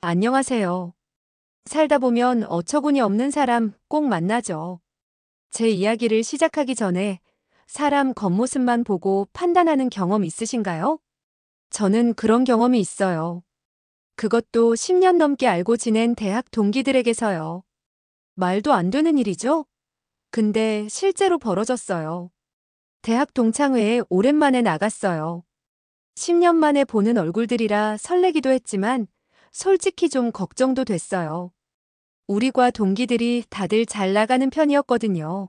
안녕하세요. 살다 보면 어처구니 없는 사람 꼭 만나죠. 제 이야기를 시작하기 전에 사람 겉모습만 보고 판단하는 경험 있으신가요? 저는 그런 경험이 있어요. 그것도 10년 넘게 알고 지낸 대학 동기들에게서요. 말도 안 되는 일이죠? 근데 실제로 벌어졌어요. 대학 동창회에 오랜만에 나갔어요. 10년 만에 보는 얼굴들이라 설레기도 했지만 솔직히 좀 걱정도 됐어요. 우리과 동기들이 다들 잘 나가는 편이었거든요.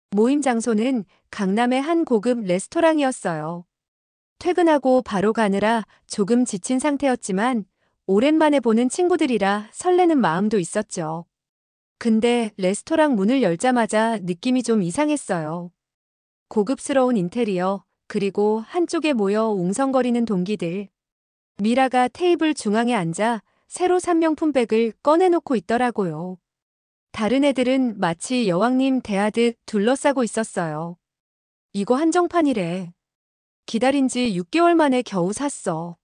모임 장소는 강남의 한 고급 레스토랑이었어요. 퇴근하고 바로 가느라 조금 지친 상태였지만 오랜만에 보는 친구들이라 설레는 마음도 있었죠. 근데 레스토랑 문을 열자마자 느낌이 좀 이상했어요. 고급스러운 인테리어, 그리고 한쪽에 모여 웅성거리는 동기들. 미라가 테이블 중앙에 앉아 새로 산 명품백을 꺼내놓고 있더라고요. 다른 애들은 마치 여왕님 대하듯 둘러싸고 있었어요. 이거 한정판이래. 기다린 지 6개월 만에 겨우 샀어.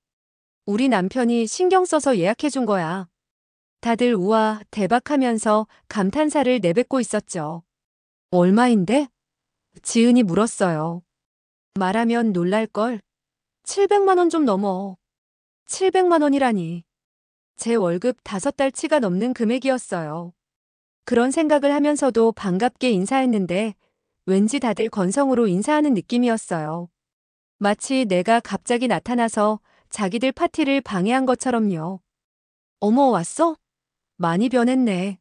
우리 남편이 신경 써서 예약해준 거야. 다들 우와, 대박하면서 감탄사를 내뱉고 있었죠. 얼마인데? 지은이 물었어요. 말하면 놀랄걸. 700만 원 좀 넘어. 700만 원이라니. 제 월급 5달치가 넘는 금액이었어요. 그런 생각을 하면서도 반갑게 인사했는데 왠지 다들 건성으로 인사하는 느낌이었어요. 마치 내가 갑자기 나타나서 자기들 파티를 방해한 것처럼요. 어머, 왔어? 많이 변했네.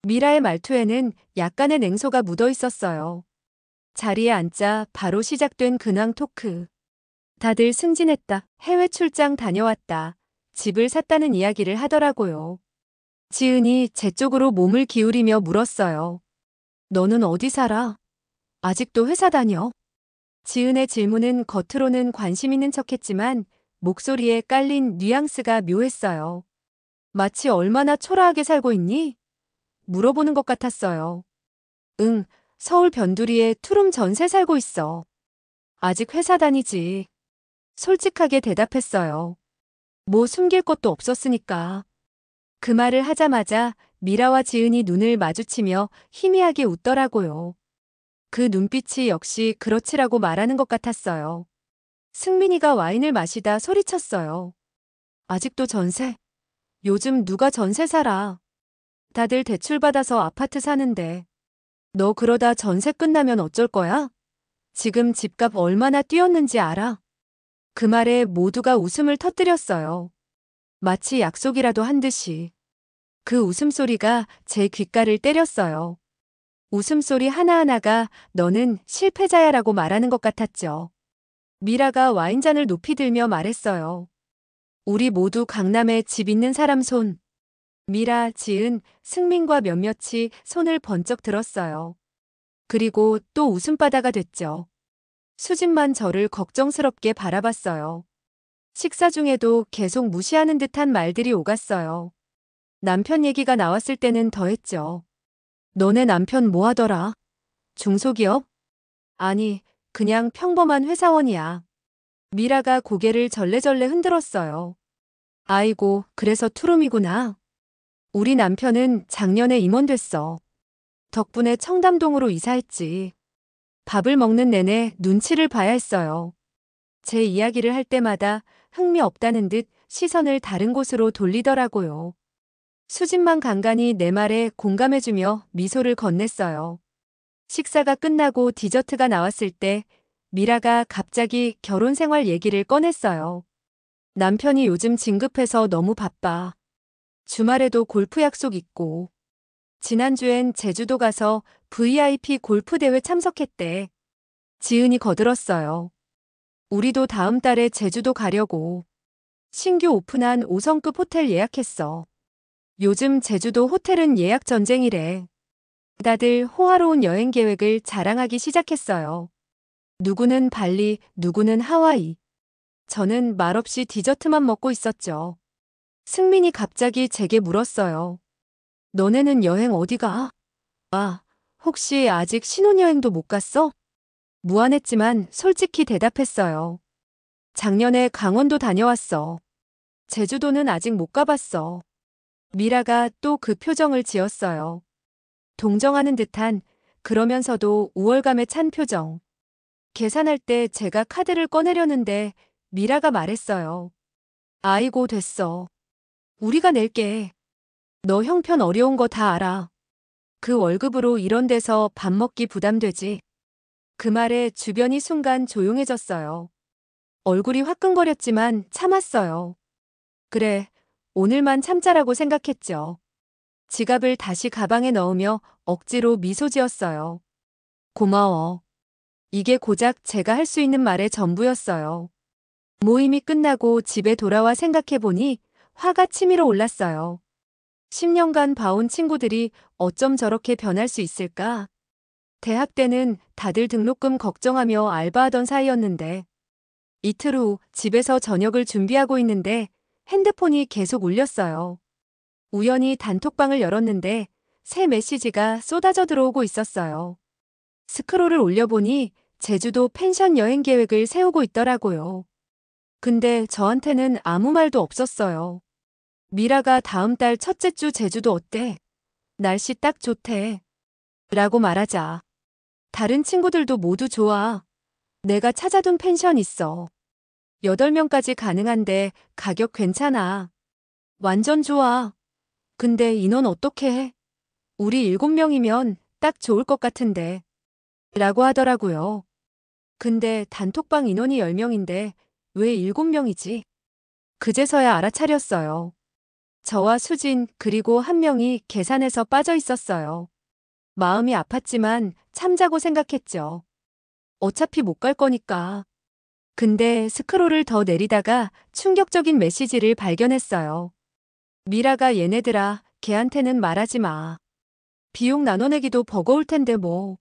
미라의 말투에는 약간의 냉소가 묻어 있었어요. 자리에 앉자 바로 시작된 근황 토크. 다들 승진했다. 해외 출장 다녀왔다. 집을 샀다는 이야기를 하더라고요. 지은이 제 쪽으로 몸을 기울이며 물었어요. 너는 어디 살아? 아직도 회사 다녀? 지은의 질문은 겉으로는 관심 있는 척했지만 목소리에 깔린 뉘앙스가 묘했어요. 마치 얼마나 초라하게 살고 있니? 물어보는 것 같았어요. 응, 서울 변두리에 투룸 전세 살고 있어. 아직 회사 다니지. 솔직하게 대답했어요. 뭐 숨길 것도 없었으니까. 그 말을 하자마자 미라와 지은이 눈을 마주치며 희미하게 웃더라고요. 그 눈빛이 역시 그렇지라고 말하는 것 같았어요. 승민이가 와인을 마시다 소리쳤어요. 아직도 전세? 요즘 누가 전세 살아? 다들 대출받아서 아파트 사는데. 너 그러다 전세 끝나면 어쩔 거야? 지금 집값 얼마나 뛰었는지 알아? 그 말에 모두가 웃음을 터뜨렸어요. 마치 약속이라도 한 듯이. 그 웃음소리가 제 귓가를 때렸어요. 웃음소리 하나하나가 너는 실패자야라고 말하는 것 같았죠. 미라가 와인잔을 높이 들며 말했어요. 우리 모두 강남에 집 있는 사람 손. 미라, 지은, 승민과 몇몇이 손을 번쩍 들었어요. 그리고 또 웃음바다가 됐죠. 수진만 저를 걱정스럽게 바라봤어요. 식사 중에도 계속 무시하는 듯한 말들이 오갔어요. 남편 얘기가 나왔을 때는 더했죠. 너네 남편 뭐 하더라? 중소기업? 아니, 그냥 평범한 회사원이야. 미라가 고개를 절레절레 흔들었어요. 아이고, 그래서 투룸이구나. 우리 남편은 작년에 임원 됐어. 덕분에 청담동으로 이사했지. 밥을 먹는 내내 눈치를 봐야 했어요. 제 이야기를 할 때마다 흥미 없다는 듯 시선을 다른 곳으로 돌리더라고요. 수진만 간간히 내 말에 공감해주며 미소를 건넸어요. 식사가 끝나고 디저트가 나왔을 때 미라가 갑자기 결혼 생활 얘기를 꺼냈어요. 남편이 요즘 진급해서 너무 바빠. 주말에도 골프 약속 있고. 지난주엔 제주도 가서 VIP 골프 대회 참석했대. 지은이 거들었어요. 우리도 다음 달에 제주도 가려고. 신규 오픈한 5성급 호텔 예약했어. 요즘 제주도 호텔은 예약 전쟁이래. 다들 호화로운 여행 계획을 자랑하기 시작했어요. 누구는 발리, 누구는 하와이. 저는 말없이 디저트만 먹고 있었죠. 승민이 갑자기 제게 물었어요. 너네는 여행 어디 가? 아, 혹시 아직 신혼여행도 못 갔어? 무안했지만 솔직히 대답했어요. 작년에 강원도 다녀왔어. 제주도는 아직 못 가봤어. 미라가 또 그 표정을 지었어요. 동정하는 듯한, 그러면서도 우월감에 찬 표정. 계산할 때 제가 카드를 꺼내려는데 미라가 말했어요. 아이고 됐어. 우리가 낼게. 너 형편 어려운 거 다 알아. 그 월급으로 이런 데서 밥 먹기 부담되지. 그 말에 주변이 순간 조용해졌어요. 얼굴이 화끈거렸지만 참았어요. 그래, 오늘만 참자라고 생각했죠. 지갑을 다시 가방에 넣으며 억지로 미소 지었어요. 고마워. 이게 고작 제가 할 수 있는 말의 전부였어요. 모임이 끝나고 집에 돌아와 생각해보니 화가 치밀어 올랐어요. 10년간 봐온 친구들이 어쩜 저렇게 변할 수 있을까? 대학 때는 다들 등록금 걱정하며 알바하던 사이였는데 이틀 후 집에서 저녁을 준비하고 있는데 핸드폰이 계속 울렸어요. 우연히 단톡방을 열었는데 새 메시지가 쏟아져 들어오고 있었어요. 스크롤을 올려보니 제주도 펜션 여행 계획을 세우고 있더라고요. 근데 저한테는 아무 말도 없었어요. 미라가 다음 달 첫째 주 제주도 어때? 날씨 딱 좋대. 라고 말하자. 다른 친구들도 모두 좋아. 내가 찾아둔 펜션 있어. 8명까지 가능한데 가격 괜찮아. 완전 좋아. 근데 인원 어떻게 해? 우리 7명이면 딱 좋을 것 같은데. 라고 하더라고요. 근데 단톡방 인원이 10명인데 왜 7명이지? 그제서야 알아차렸어요. 저와 수진 그리고 한 명이 계산에서 빠져 있었어요. 마음이 아팠지만 참자고 생각했죠. 어차피 못 갈 거니까. 근데 스크롤을 더 내리다가 충격적인 메시지를 발견했어요. 미라가 얘네들아, 걔한테는 말하지 마. 비용 나눠내기도 버거울 텐데 뭐.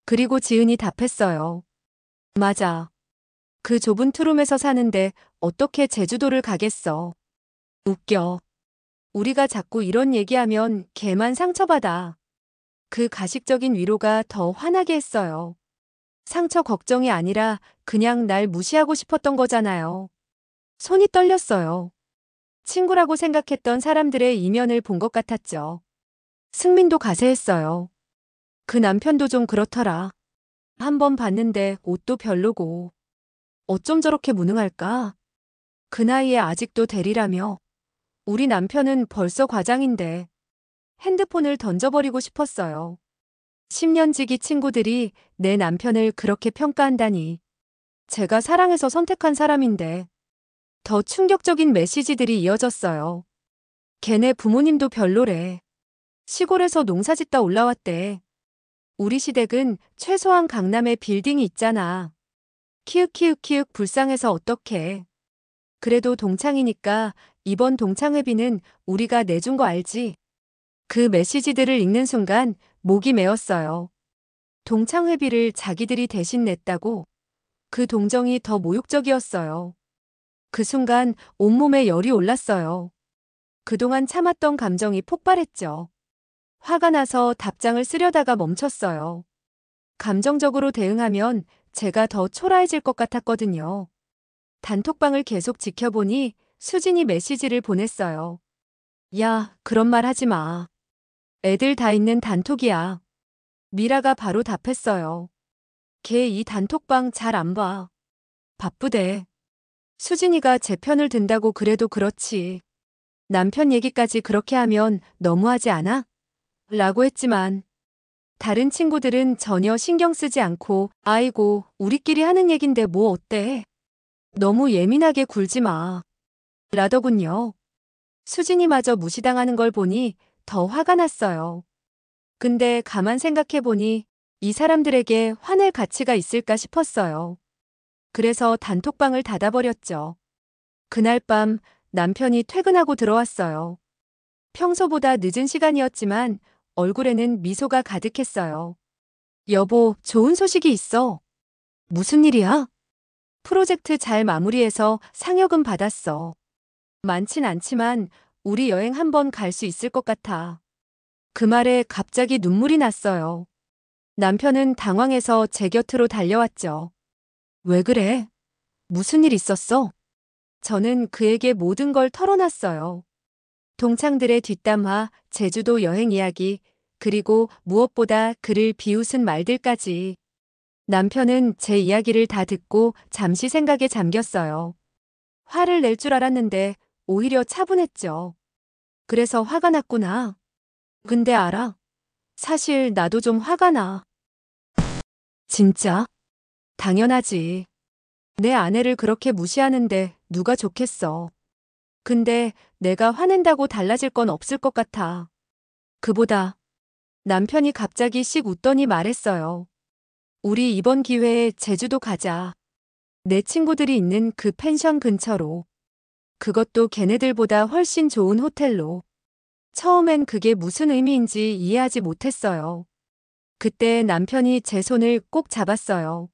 그리고 지은이 답했어요. 맞아. 그 좁은 투룸에서 사는데 어떻게 제주도를 가겠어. 웃겨. 우리가 자꾸 이런 얘기하면 걔만 상처받아. 그 가식적인 위로가 더 화나게 했어요. 상처 걱정이 아니라 그냥 날 무시하고 싶었던 거잖아요. 손이 떨렸어요. 친구라고 생각했던 사람들의 이면을 본 것 같았죠. 승민도 가세했어요. 그 남편도 좀 그렇더라. 한번 봤는데 옷도 별로고. 어쩜 저렇게 무능할까? 그 나이에 아직도 대리라며. 우리 남편은 벌써 과장인데. 핸드폰을 던져버리고 싶었어요. 10년 지기 친구들이 내 남편을 그렇게 평가한다니. 제가 사랑해서 선택한 사람인데. 더 충격적인 메시지들이 이어졌어요. 걔네 부모님도 별로래. 시골에서 농사짓다 올라왔대. 우리 시댁은 최소한 강남에 빌딩이 있잖아. 키읔키읔키읔 불쌍해서 어떡해. 그래도 동창이니까 이번 동창회비는 우리가 내준 거 알지? 그 메시지들을 읽는 순간 목이 메었어요. 동창회비를 자기들이 대신 냈다고? 그 동정이 더 모욕적이었어요. 그 순간 온몸에 열이 올랐어요. 그동안 참았던 감정이 폭발했죠. 화가 나서 답장을 쓰려다가 멈췄어요. 감정적으로 대응하면 제가 더 초라해질 것 같았거든요. 단톡방을 계속 지켜보니 수진이 메시지를 보냈어요. 야, 그런 말 하지 마. 애들 다 있는 단톡이야. 미라가 바로 답했어요. 걔 이 단톡방 잘 안 봐. 바쁘대. 수진이가 제 편을 든다고 그래도 그렇지. 남편 얘기까지 그렇게 하면 너무하지 않아? 라고 했지만 다른 친구들은 전혀 신경 쓰지 않고 아이고 우리끼리 하는 얘긴데 뭐 어때? 너무 예민하게 굴지 마. 라더군요. 수진이마저 무시당하는 걸 보니 더 화가 났어요. 근데 가만 생각해보니 이 사람들에게 화낼 가치가 있을까 싶었어요. 그래서 단톡방을 닫아버렸죠. 그날 밤 남편이 퇴근하고 들어왔어요. 평소보다 늦은 시간이었지만 얼굴에는 미소가 가득했어요. 여보, 좋은 소식이 있어. 무슨 일이야? 프로젝트 잘 마무리해서 상여금 받았어. 많진 않지만 우리 여행 한번 갈 수 있을 것 같아. 그 말에 갑자기 눈물이 났어요. 남편은 당황해서 제 곁으로 달려왔죠. 왜 그래? 무슨 일 있었어? 저는 그에게 모든 걸 털어놨어요. 동창들의 뒷담화, 제주도 여행 이야기, 그리고 무엇보다 그를 비웃은 말들까지. 남편은 제 이야기를 다 듣고 잠시 생각에 잠겼어요. 화를 낼 줄 알았는데 오히려 차분했죠. 그래서 화가 났구나. 근데 알아? 사실 나도 좀 화가 나. 진짜? 당연하지. 내 아내를 그렇게 무시하는데 누가 좋겠어. 근데 내가 화낸다고 달라질 건 없을 것 같아. 그보다 남편이 갑자기 씩 웃더니 말했어요. 우리 이번 기회에 제주도 가자. 내 친구들이 있는 그 펜션 근처로. 그것도 걔네들보다 훨씬 좋은 호텔로. 처음엔 그게 무슨 의미인지 이해하지 못했어요. 그때 남편이 제 손을 꼭 잡았어요.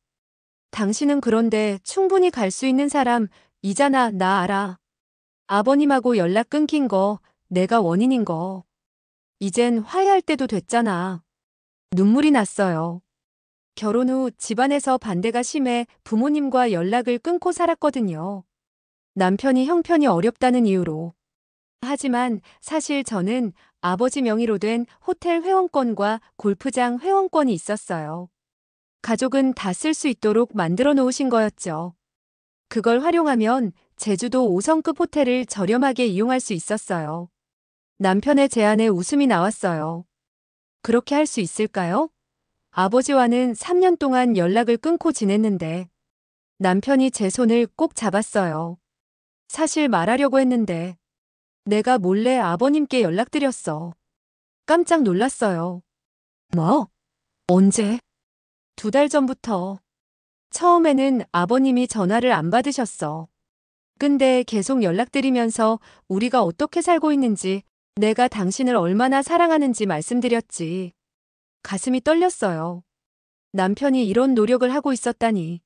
당신은 그런데 충분히 갈 수 있는 사람이잖아, 나 알아. 아버님하고 연락 끊긴 거, 내가 원인인 거. 이젠 화해할 때도 됐잖아. 눈물이 났어요. 결혼 후 집안에서 반대가 심해 부모님과 연락을 끊고 살았거든요. 남편이 형편이 어렵다는 이유로. 하지만 사실 저는 아버지 명의로 된 호텔 회원권과 골프장 회원권이 있었어요. 가족은 다 쓸 수 있도록 만들어 놓으신 거였죠. 그걸 활용하면 제주도 5성급 호텔을 저렴하게 이용할 수 있었어요. 남편의 제안에 웃음이 나왔어요. 그렇게 할 수 있을까요? 아버지와는 3년 동안 연락을 끊고 지냈는데 남편이 제 손을 꼭 잡았어요. 사실 말하려고 했는데 내가 몰래 아버님께 연락드렸어. 깜짝 놀랐어요. 뭐? 언제? 2달 전부터. 처음에는 아버님이 전화를 안 받으셨어. 근데 계속 연락드리면서 우리가 어떻게 살고 있는지, 내가 당신을 얼마나 사랑하는지 말씀드렸지. 가슴이 떨렸어요. 남편이 이런 노력을 하고 있었다니.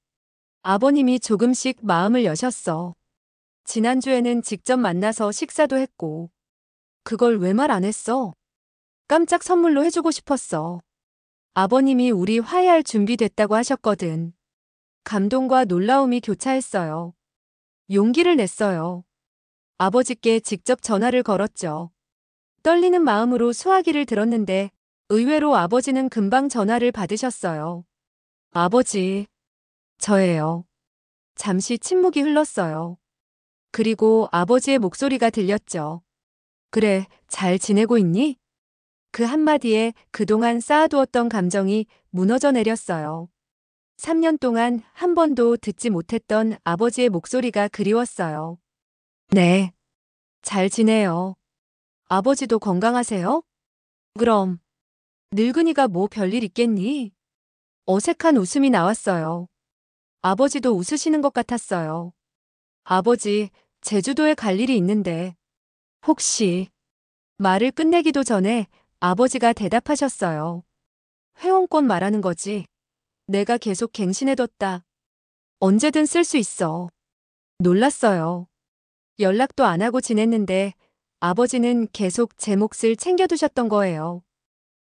아버님이 조금씩 마음을 여셨어. 지난주에는 직접 만나서 식사도 했고. 그걸 왜 말 안 했어? 깜짝 선물로 해주고 싶었어. 아버님이 우리 화해할 준비됐다고 하셨거든. 감동과 놀라움이 교차했어요. 용기를 냈어요. 아버지께 직접 전화를 걸었죠. 떨리는 마음으로 수화기를 들었는데 의외로 아버지는 금방 전화를 받으셨어요. 아버지, 저예요. 잠시 침묵이 흘렀어요. 그리고 아버지의 목소리가 들렸죠. 그래, 잘 지내고 있니? 그 한마디에 그동안 쌓아두었던 감정이 무너져 내렸어요. 3년 동안 한 번도 듣지 못했던 아버지의 목소리가 그리웠어요. 네, 잘 지내요. 아버지도 건강하세요? 그럼, 늙은이가 뭐 별일 있겠니? 어색한 웃음이 나왔어요. 아버지도 웃으시는 것 같았어요. 아버지, 제주도에 갈 일이 있는데, 혹시, 말을 끝내기도 전에 아버지가 대답하셨어요. 회원권 말하는 거지. 내가 계속 갱신해뒀다. 언제든 쓸 수 있어. 놀랐어요. 연락도 안 하고 지냈는데 아버지는 계속 제 몫을 챙겨두셨던 거예요.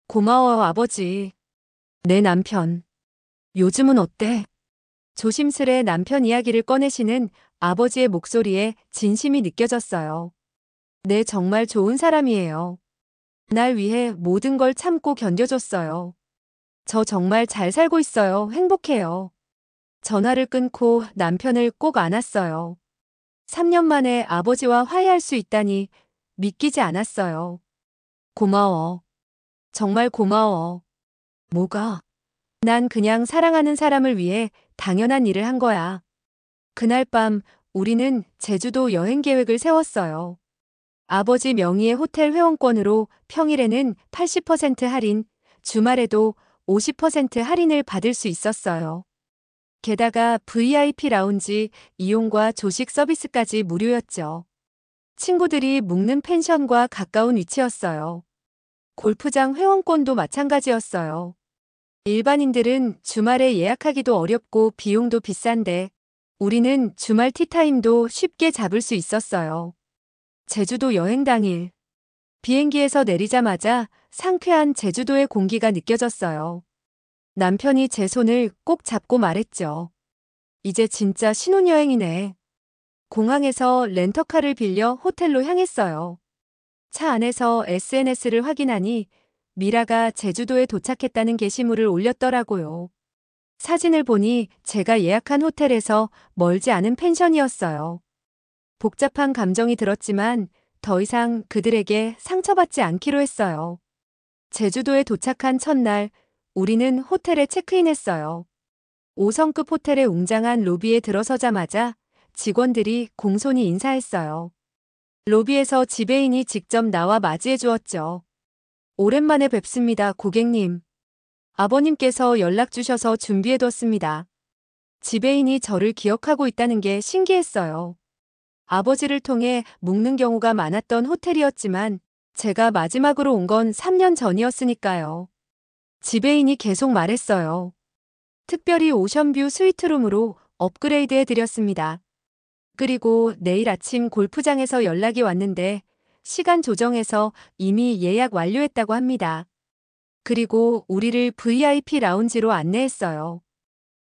고마워요, 아버지. 내 남편. 요즘은 어때? 조심스레 남편 이야기를 꺼내시는 아버지의 목소리에 진심이 느껴졌어요. 네, 정말 좋은 사람이에요. 날 위해 모든 걸 참고 견뎌줬어요. 저 정말 잘 살고 있어요. 행복해요. 전화를 끊고 남편을 꼭 안았어요. 3년 만에 아버지와 화해할 수 있다니 믿기지 않았어요. 고마워. 정말 고마워. 뭐가? 난 그냥 사랑하는 사람을 위해 당연한 일을 한 거야. 그날 밤 우리는 제주도 여행 계획을 세웠어요. 아버지 명의의 호텔 회원권으로 평일에는 80% 할인, 주말에도 50% 할인을 받을 수 있었어요. 게다가 VIP 라운지 이용과 조식 서비스까지 무료였죠. 친구들이 묵는 펜션과 가까운 위치였어요. 골프장 회원권도 마찬가지였어요. 일반인들은 주말에 예약하기도 어렵고 비용도 비싼데 우리는 주말 티타임도 쉽게 잡을 수 있었어요. 제주도 여행 당일 비행기에서 내리자마자 상쾌한 제주도의 공기가 느껴졌어요. 남편이 제 손을 꼭 잡고 말했죠. 이제 진짜 신혼여행이네. 공항에서 렌터카를 빌려 호텔로 향했어요. 차 안에서 SNS를 확인하니 미라가 제주도에 도착했다는 게시물을 올렸더라고요. 사진을 보니 제가 예약한 호텔에서 멀지 않은 펜션이었어요. 복잡한 감정이 들었지만 더 이상 그들에게 상처받지 않기로 했어요. 제주도에 도착한 첫날, 우리는 호텔에 체크인했어요. 5성급 호텔의 웅장한 로비에 들어서자마자 직원들이 공손히 인사했어요. 로비에서 지배인이 직접 나와 맞이해 주었죠. 오랜만에 뵙습니다, 고객님. 아버님께서 연락 주셔서 준비해뒀습니다. 지배인이 저를 기억하고 있다는 게 신기했어요. 아버지를 통해 묵는 경우가 많았던 호텔이었지만 제가 마지막으로 온 건 3년 전이었으니까요. 지배인이 계속 말했어요. 특별히 오션뷰 스위트룸으로 업그레이드 해드렸습니다. 그리고 내일 아침 골프장에서 연락이 왔는데 시간 조정해서 이미 예약 완료했다고 합니다. 그리고 우리를 VIP 라운지로 안내했어요.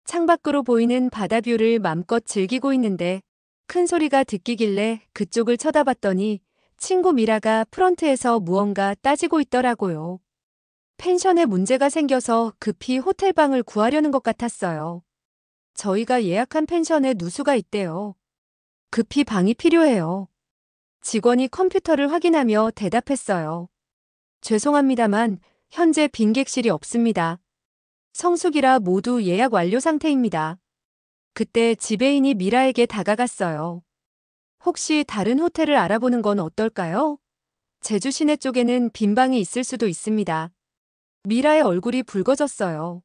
창밖으로 보이는 바다뷰를 맘껏 즐기고 있는데 큰 소리가 듣기길래 그쪽을 쳐다봤더니 친구 미라가 프런트에서 무언가 따지고 있더라고요. 펜션에 문제가 생겨서 급히 호텔방을 구하려는 것 같았어요. 저희가 예약한 펜션에 누수가 있대요. 급히 방이 필요해요. 직원이 컴퓨터를 확인하며 대답했어요. 죄송합니다만 현재 빈객실이 없습니다. 성수기라 모두 예약 완료 상태입니다. 그때 지배인이 미라에게 다가갔어요. 혹시 다른 호텔을 알아보는 건 어떨까요? 제주 시내 쪽에는 빈 방이 있을 수도 있습니다. 미라의 얼굴이 붉어졌어요.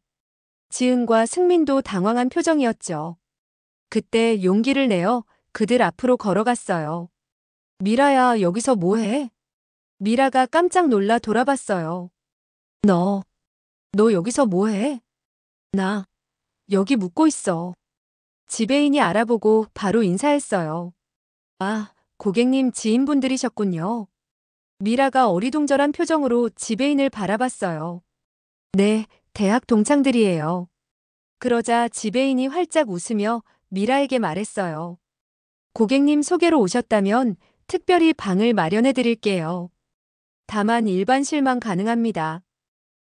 지은과 승민도 당황한 표정이었죠. 그때 용기를 내어 그들 앞으로 걸어갔어요. 미라야, 여기서 뭐해? 미라가 깜짝 놀라 돌아봤어요. 너 여기서 뭐해? 나 여기 묵고 있어. 지배인이 알아보고 바로 인사했어요. 아, 고객님 지인분들이셨군요. 미라가 어리둥절한 표정으로 지배인을 바라봤어요. 네, 대학 동창들이에요. 그러자 지배인이 활짝 웃으며 미라에게 말했어요. 고객님 소개로 오셨다면 특별히 방을 마련해 드릴게요. 다만 일반실만 가능합니다.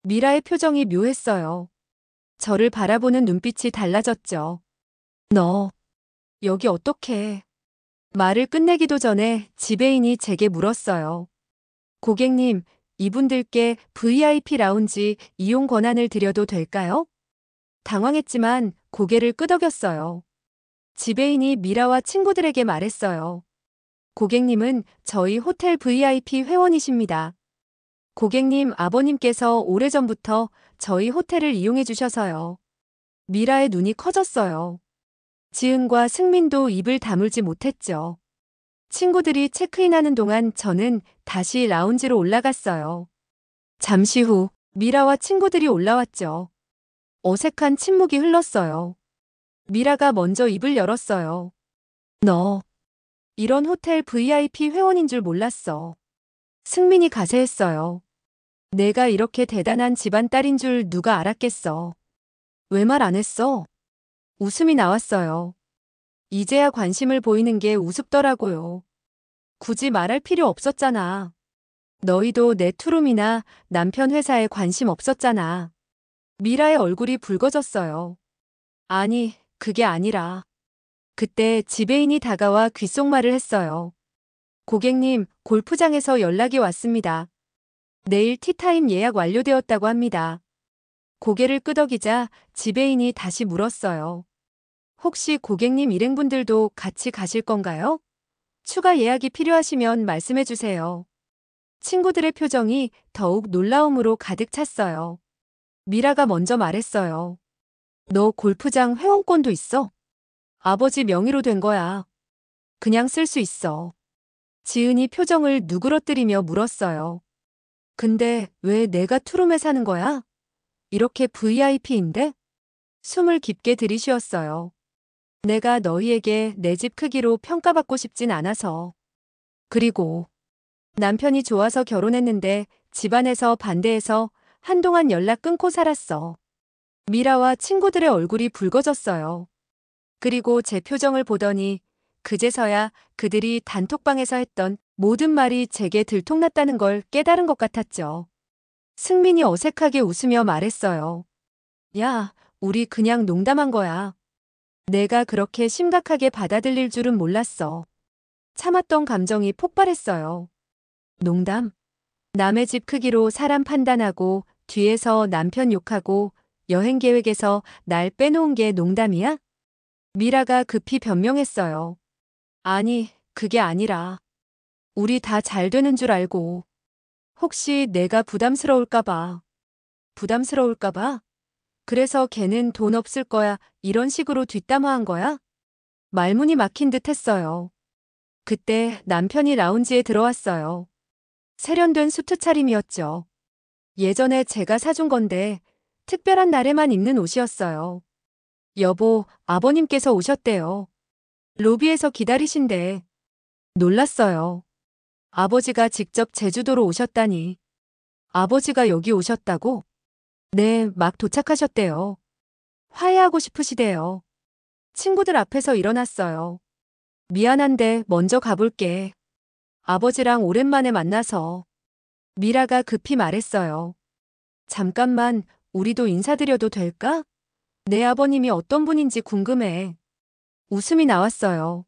미라의 표정이 묘했어요. 저를 바라보는 눈빛이 달라졌죠. 너 여기 어떡해? 말을 끝내기도 전에 지배인이 제게 물었어요. 고객님, 이분들께 VIP 라운지 이용 권한을 드려도 될까요? 당황했지만 고개를 끄덕였어요. 지배인이 미라와 친구들에게 말했어요. 고객님은 저희 호텔 VIP 회원이십니다. 고객님 아버님께서 오래전부터 저희 호텔을 이용해 주셔서요. 미라의 눈이 커졌어요. 지은과 승민도 입을 다물지 못했죠. 친구들이 체크인하는 동안 저는 다시 라운지로 올라갔어요. 잠시 후 미라와 친구들이 올라왔죠. 어색한 침묵이 흘렀어요. 미라가 먼저 입을 열었어요. 너 이런 호텔 VIP 회원인 줄 몰랐어. 승민이 가세했어요. 내가 이렇게 대단한 집안 딸인 줄 누가 알았겠어. 왜 말 안 했어? 웃음이 나왔어요. 이제야 관심을 보이는 게 우습더라고요. 굳이 말할 필요 없었잖아. 너희도 내 투룸이나 남편 회사에 관심 없었잖아. 미라의 얼굴이 붉어졌어요. 아니, 그게 아니라. 그때 지배인이 다가와 귓속말을 했어요. 고객님, 골프장에서 연락이 왔습니다. 내일 티타임 예약 완료되었다고 합니다. 고개를 끄덕이자 지배인이 다시 물었어요. 혹시 고객님 일행분들도 같이 가실 건가요? 추가 예약이 필요하시면 말씀해 주세요. 친구들의 표정이 더욱 놀라움으로 가득 찼어요. 미라가 먼저 말했어요. 너 골프장 회원권도 있어? 아버지 명의로 된 거야. 그냥 쓸 수 있어. 지은이 표정을 누그러뜨리며 물었어요. 근데 왜 내가 투룸에 사는 거야? 이렇게 VIP인데? 숨을 깊게 들이쉬었어요. 내가 너희에게 내 집 크기로 평가받고 싶진 않아서. 그리고 남편이 좋아서 결혼했는데 집안에서 반대해서 한동안 연락 끊고 살았어. 미라와 친구들의 얼굴이 붉어졌어요. 그리고 제 표정을 보더니 그제서야 그들이 단톡방에서 했던 모든 말이 제게 들통났다는 걸 깨달은 것 같았죠. 승민이 어색하게 웃으며 말했어요. 야, 우리 그냥 농담한 거야. 내가 그렇게 심각하게 받아들일 줄은 몰랐어. 참았던 감정이 폭발했어요. 농담? 남의 집 크기로 사람 판단하고 뒤에서 남편 욕하고 여행 계획에서 날 빼놓은 게 농담이야? 미라가 급히 변명했어요. 아니, 그게 아니라 우리 다 잘 되는 줄 알고 혹시 내가 부담스러울까봐. 부담스러울까봐? 그래서 걔는 돈 없을 거야 이런 식으로 뒷담화한 거야? 말문이 막힌 듯 했어요. 그때 남편이 라운지에 들어왔어요. 세련된 수트 차림이었죠. 예전에 제가 사준 건데 특별한 날에만 입는 옷이었어요. 여보, 아버님께서 오셨대요. 로비에서 기다리신대. 놀랐어요. 아버지가 직접 제주도로 오셨다니. 아버지가 여기 오셨다고? 네, 막 도착하셨대요. 화해하고 싶으시대요. 친구들 앞에서 일어났어요. 미안한데 먼저 가볼게. 아버지랑 오랜만에 만나서. 미라가 급히 말했어요. 잠깐만, 우리도 인사드려도 될까? 내 아버님이 어떤 분인지 궁금해. 웃음이 나왔어요.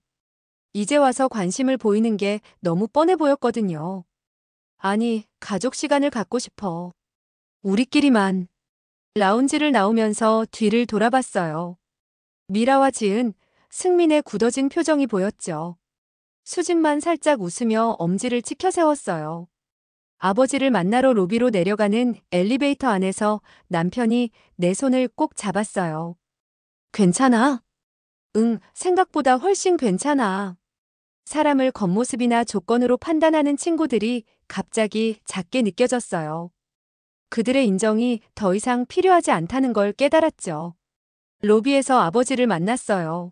이제 와서 관심을 보이는 게 너무 뻔해 보였거든요. 아니, 가족 시간을 갖고 싶어. 우리끼리만. 라운지를 나오면서 뒤를 돌아봤어요. 미라와 지은, 승민의 굳어진 표정이 보였죠. 수진만 살짝 웃으며 엄지를 치켜 세웠어요. 아버지를 만나러 로비로 내려가는 엘리베이터 안에서 남편이 내 손을 꼭 잡았어요. 괜찮아? 응, 생각보다 훨씬 괜찮아. 사람을 겉모습이나 조건으로 판단하는 친구들이 갑자기 작게 느껴졌어요. 그들의 인정이 더 이상 필요하지 않다는 걸 깨달았죠. 로비에서 아버지를 만났어요.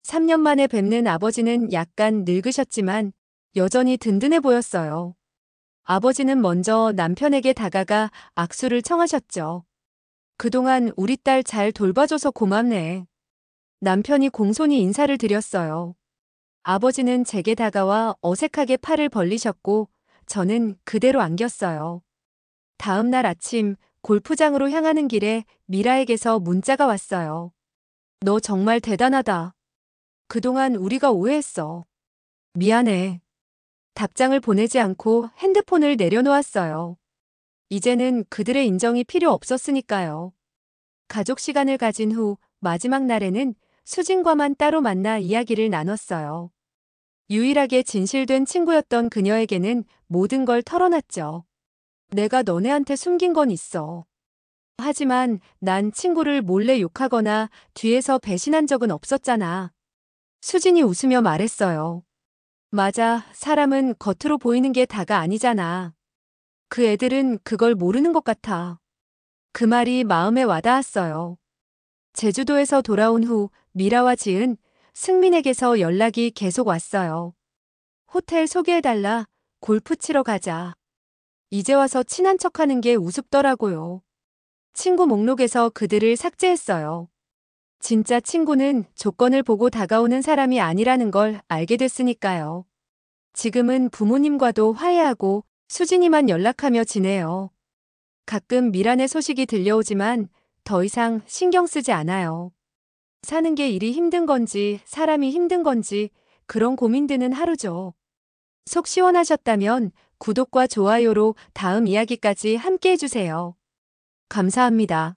3년 만에 뵙는 아버지는 약간 늙으셨지만 여전히 든든해 보였어요. 아버지는 먼저 남편에게 다가가 악수를 청하셨죠. 그동안 우리 딸 잘 돌봐줘서 고맙네. 남편이 공손히 인사를 드렸어요. 아버지는 제게 다가와 어색하게 팔을 벌리셨고 저는 그대로 안겼어요. 다음 날 아침 골프장으로 향하는 길에 미라에게서 문자가 왔어요. 너 정말 대단하다. 그동안 우리가 오해했어. 미안해. 답장을 보내지 않고 핸드폰을 내려놓았어요. 이제는 그들의 인정이 필요 없었으니까요. 가족 시간을 가진 후 마지막 날에는 수진과만 따로 만나 이야기를 나눴어요. 유일하게 진실된 친구였던 그녀에게는 모든 걸 털어놨죠. 내가 너네한테 숨긴 건 있어. 하지만 난 친구를 몰래 욕하거나 뒤에서 배신한 적은 없었잖아. 수진이 웃으며 말했어요. 맞아, 사람은 겉으로 보이는 게 다가 아니잖아. 그 애들은 그걸 모르는 것 같아. 그 말이 마음에 와닿았어요. 제주도에서 돌아온 후 미라와 지은, 승민에게서 연락이 계속 왔어요. 호텔 소개해달라, 골프 치러 가자. 이제 와서 친한 척하는 게 우습더라고요. 친구 목록에서 그들을 삭제했어요. 진짜 친구는 조건을 보고 다가오는 사람이 아니라는 걸 알게 됐으니까요. 지금은 부모님과도 화해하고 수진이만 연락하며 지내요. 가끔 미란의 소식이 들려오지만 더 이상 신경 쓰지 않아요. 사는 게 일이 힘든 건지 사람이 힘든 건지 그런 고민 드는 하루죠. 속 시원하셨다면 구독과 좋아요로 다음 이야기까지 함께 해주세요. 감사합니다.